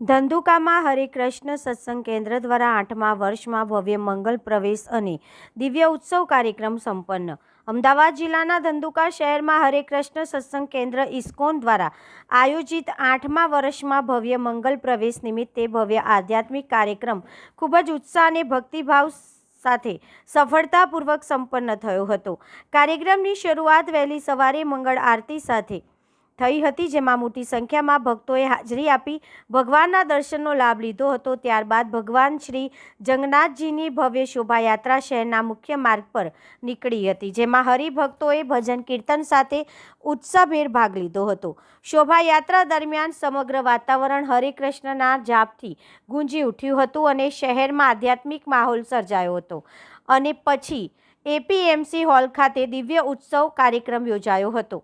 ધંધુકામાં હરેકૃષ્ણ સત્સંગ કેન્દ્ર દ્વારા 8મા વર્ષમાં ભવ્ય મંગલ પ્રવેશ અને દિવ્ય ઉત્સવ કાર્યક્રમ સંપન્ન। અમદાવાદ જિલ્લાના ધંધુકા શહેરમાં હરેકૃષ્ણ સત્સંગ કેન્દ્ર ઇસ્કોન દ્વારા આયોજિત 8મા વર્ષમાં ભવ્ય મંગલ પ્રવેશ નિમિત્તે ભવ્ય આધ્યાત્મિક કાર્યક્રમ ખૂબ જ ઉત્સાહ અને ભક્તિભાવ સાથે સફળતાપૂર્વક સંપન્ન થયો હતો। કાર્યક્રમની શરૂઆત વહેલી સવારે મંગળ આરતી સાથે થઈ હતી, જેમાં મોટી સંખ્યામાં ભક્તોએ હાજરી આપી ભગવાનના દર્શનનો લાભ લીધો હતો। ત્યારબાદ ભગવાન શ્રી જગન્નાથજીની ભવ્ય શોભાયાત્રા શહેરના મુખ્ય માર્ગ પર નીકળી હતી, જેમાં હરિભક્તોએ ભજન કીર્તન સાથે ઉત્સાહભેર ભાગ લીધો હતો। શોભાયાત્રા દરમિયાન સમગ્ર વાતાવરણ હરેકૃષ્ણના જાપથી ગુંજી ઉઠ્યું હતું અને શહેરમાં આધ્યાત્મિક માહોલ સર્જાયો હતો અને પછી એપીએમસી હોલ ખાતે દિવ્ય ઉત્સવ કાર્યક્રમ યોજાયો હતો,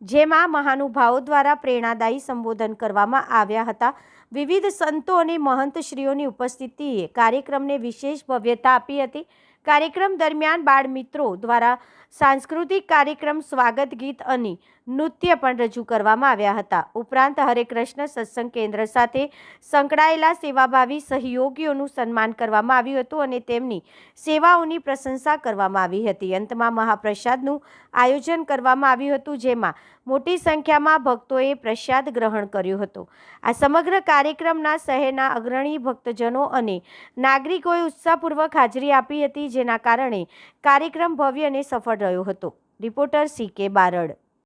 જેમાં મહાનુભાવો દ્વારા પ્રેરણાદાયી સંબોધન કરવામાં આવ્યા હતા। વિવિધ સંતો અને મહંતશ્રીઓની ઉપસ્થિતિએ કાર્યક્રમને વિશેષ ભવ્યતા આપી હતી। કાર્યક્રમ દરમિયાન બાળ મિત્રો દ્વારા સાંસ્કૃતિક કાર્યક્રમ, સ્વાગત ગીત અને નૃત્ય પણ રજૂ કરવામાં આવ્યા હતા। ઉપરાંત હરેકૃષ્ણ સત્સંગ કેન્દ્ર સાથે સંકળાયેલા સેવાભાવી સહયોગીઓનું સન્માન કરવામાં આવ્યું હતું અને તેમની સેવાઓની પ્રશંસા કરવામાં આવી હતી। અંતમાં મહાપ્રસાદનું આયોજન કરવામાં આવ્યું હતું, જેમાં મોટી સંખ્યામાં ભક્તોએ પ્રસાદ ગ્રહણ કર્યો હતો। આ સમગ્ર કાર્યક્રમના શહેરના અગ્રણી ભક્તજનો અને નાગરિકોએ ઉત્સાહપૂર્વક હાજરી આપી હતી, જેના કારણે કાર્યક્રમ ભવ્ય અને સફળ રહ્યો હતો। Reporter CK Barad.